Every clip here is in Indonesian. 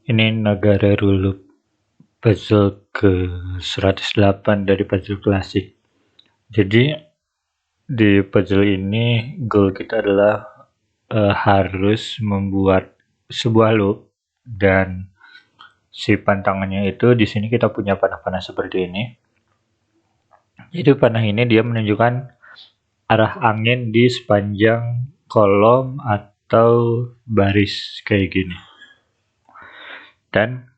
Ini negara Rulup, puzzle ke 108 dari puzzle klasik. Jadi di puzzle ini goal kita adalah harus membuat sebuah loop, dan si pantangannya itu di sini kita punya panah-panah seperti ini. Jadi panah ini dia menunjukkan arah angin di sepanjang kolom atau baris kayak gini. Dan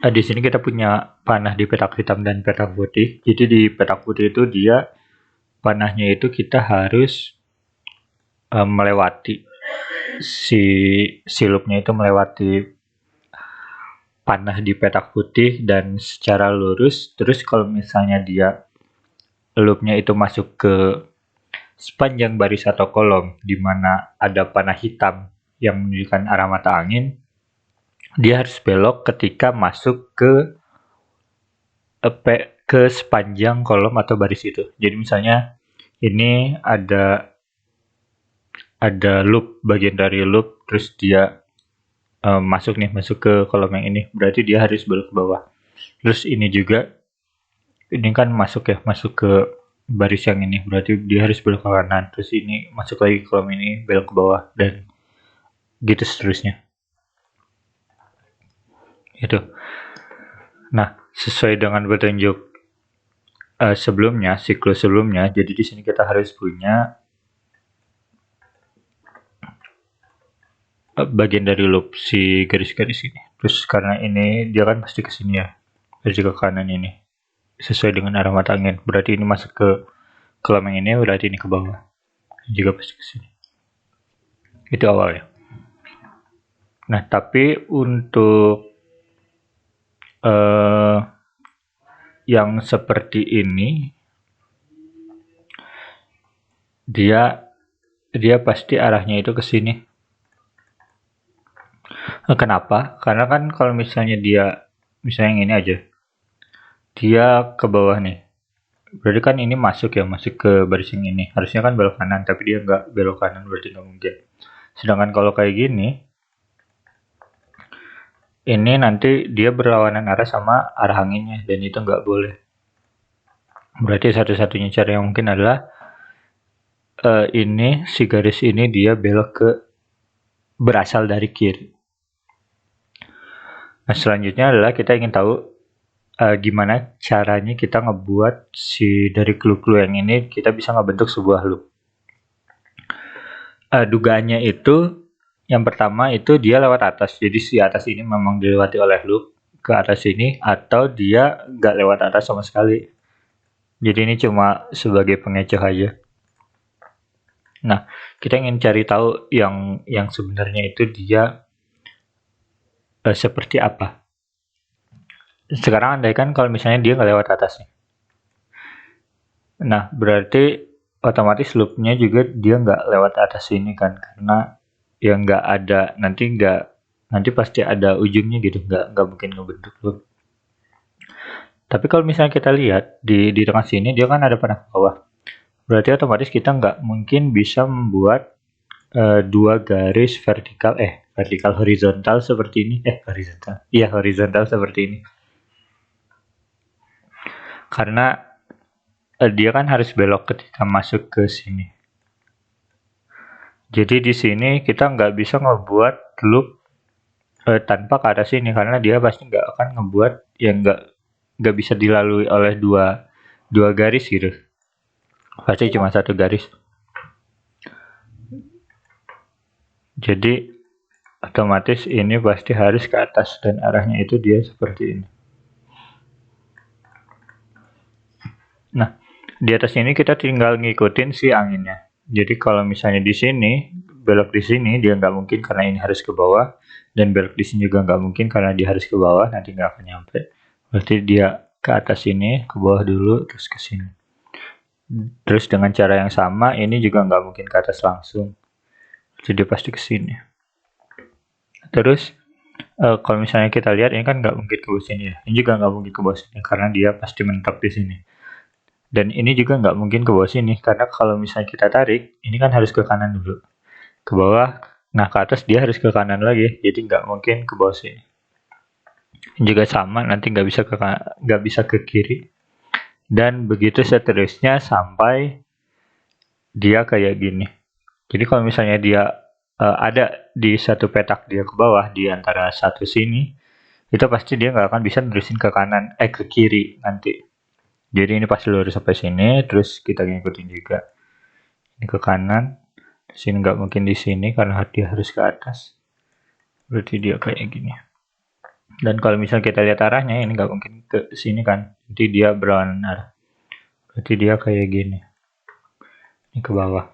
di sini kita punya panah di petak hitam dan petak putih. Jadi di petak putih itu dia panahnya itu kita harus melewati si loopnya itu melewati panah di petak putih dan secara lurus. Terus kalau misalnya dia loopnya itu masuk ke sepanjang baris atau kolom di mana ada panah hitam yang menunjukkan arah mata angin, dia harus belok ketika masuk ke sepanjang kolom atau baris itu. Jadi misalnya ini ada loop, bagian dari loop, terus dia masuk ke kolom yang ini, berarti dia harus belok ke bawah. Terus ini juga, ini kan masuk ke baris yang ini, berarti dia harus belok ke kanan. Terus ini masuk lagi ke kolom ini, belok ke bawah, dan gitu seterusnya. Itu. Nah, sesuai dengan petunjuk sebelumnya, siklus sebelumnya, jadi di sini kita harus punya bagian dari loop si garis-garis ini. Terus karena ini dia kan pasti ke sini ya, terus juga ke kanan ini sesuai dengan arah mata angin, berarti ini masuk ke kolom yang ini, berarti ini ke bawah juga pasti ke sini. Itu awalnya. Nah, tapi untuk yang seperti ini dia pasti arahnya itu ke sini. Kenapa? Karena kan kalau misalnya misalnya yang ini aja, dia ke bawah nih, berarti kan ini masuk ke baris yang ini, harusnya kan belok kanan, tapi dia nggak belok kanan, berarti nggak mungkin. Sedangkan kalau kayak gini, ini nanti dia berlawanan arah sama arah anginnya, dan itu nggak boleh. Berarti satu-satunya cara yang mungkin adalah ini si garis ini dia belok ke berasal dari kiri. Nah, selanjutnya adalah kita ingin tahu gimana caranya kita ngebuat dari clue-clue yang ini kita bisa ngebentuk sebuah loop. Dugaannya itu yang pertama itu dia lewat atas. Jadi si atas ini memang dilewati oleh loop ke atas ini, atau dia nggak lewat atas sama sekali. Jadi ini cuma sebagai pengecoh aja. Nah, kita ingin cari tahu yang sebenarnya itu dia seperti apa. Sekarang andaikan kalau misalnya dia nggak lewat atas nih. Nah, berarti otomatis loopnya juga dia nggak lewat atas ini kan, karena ya nggak ada, nanti pasti ada ujungnya gitu, nggak mungkin ngebentuk loop. Tapi kalau misalnya kita lihat di tengah sini dia kan ada panah ke bawah, berarti otomatis kita nggak mungkin bisa membuat dua garis horizontal seperti ini, horizontal seperti ini, karena dia kan harus belok ketika masuk ke sini. Jadi di sini kita nggak bisa ngebuat loop tanpa ke atas sini, karena dia pasti nggak akan ngebuat yang nggak bisa dilalui oleh dua garis gitu. Pasti cuma satu garis. Jadi otomatis ini pasti harus ke atas, dan arahnya itu dia seperti ini. Nah, di atas ini kita tinggal ngikutin si anginnya. Jadi kalau misalnya di sini, belok di sini dia nggak mungkin karena ini harus ke bawah, dan belok di sini juga nggak mungkin karena dia harus ke bawah, nanti nggak akan nyampe. Berarti dia ke atas ini, ke bawah dulu, terus ke sini. Terus dengan cara yang sama, ini juga nggak mungkin ke atas langsung. Jadi pasti ke sini. Terus kalau misalnya kita lihat, ini kan nggak mungkin ke bawah sini ya. Ini juga nggak mungkin ke bawah sini, karena dia pasti mentok di sini. Dan ini juga nggak mungkin ke bawah sini, karena kalau misalnya kita tarik, ini kan harus ke kanan dulu. Ke bawah, Nah, ke atas dia harus ke kanan lagi, jadi nggak mungkin ke bawah sini. Juga sama, nanti nggak bisa ke kiri. Dan begitu seterusnya sampai dia kayak gini. Jadi kalau misalnya dia ada di satu petak dia ke bawah di antara satu sini, itu pasti dia nggak akan bisa nerusin ke kanan, ke kiri nanti. Jadi ini pasti lurus sampai sini, terus kita ngikutin juga. Ini ke kanan, sini nggak mungkin di sini karena dia harus ke atas. Berarti dia kayak gini. Dan kalau misalnya kita lihat arahnya, ini nggak mungkin ke sini kan. Nanti dia berlawanan arah. Berarti dia kayak gini. Ini ke bawah.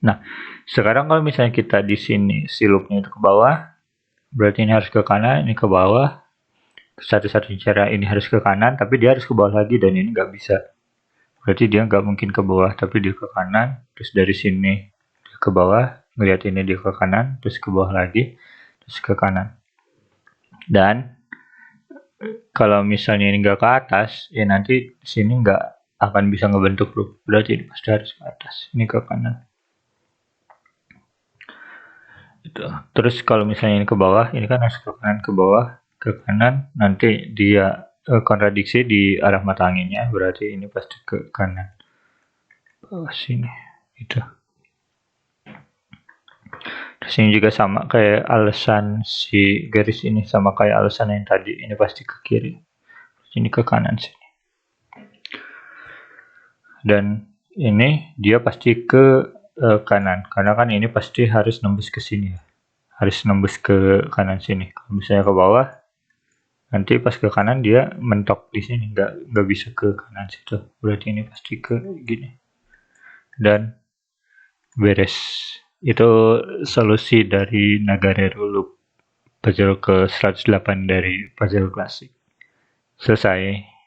Nah, sekarang kalau misalnya kita di sini si loopnya itu ke bawah, berarti ini harus ke kanan, ini ke bawah. Satu-satunya cara ini harus ke kanan, tapi dia harus ke bawah lagi dan ini nggak bisa. Berarti dia nggak mungkin ke bawah, tapi dia ke kanan. Terus dari sini dia ke bawah, ngeliat ini dia ke kanan, terus ke bawah lagi, terus ke kanan. Dan kalau misalnya ini nggak ke atas, ya nanti sini nggak akan bisa ngebentuk loop. Berarti ini pasti harus ke atas, ini ke kanan. Gitu. Terus kalau misalnya ini ke bawah, ini kan harus ke kanan, ke bawah, ke kanan, nanti dia kontradiksi di arah mata anginnya, berarti ini pasti ke kanan. Bawah sini, gitu. Terus ini juga sama kayak alasan si garis ini, sama kayak alasan yang tadi, ini pasti ke kiri. Ini ke kanan sini. Dan ini dia pasti ke kanan, karena kan ini pasti harus nembus ke sini ya. Harus nembus ke kanan sini. Kalau misalnya ke bawah, nanti pas ke kanan dia mentok di sini, nggak bisa ke kanan situ. Berarti ini pasti ke gini. Dan beres. Itu solusi dari Nagarero Loop puzzle ke 108 dari puzzle klasik. Selesai.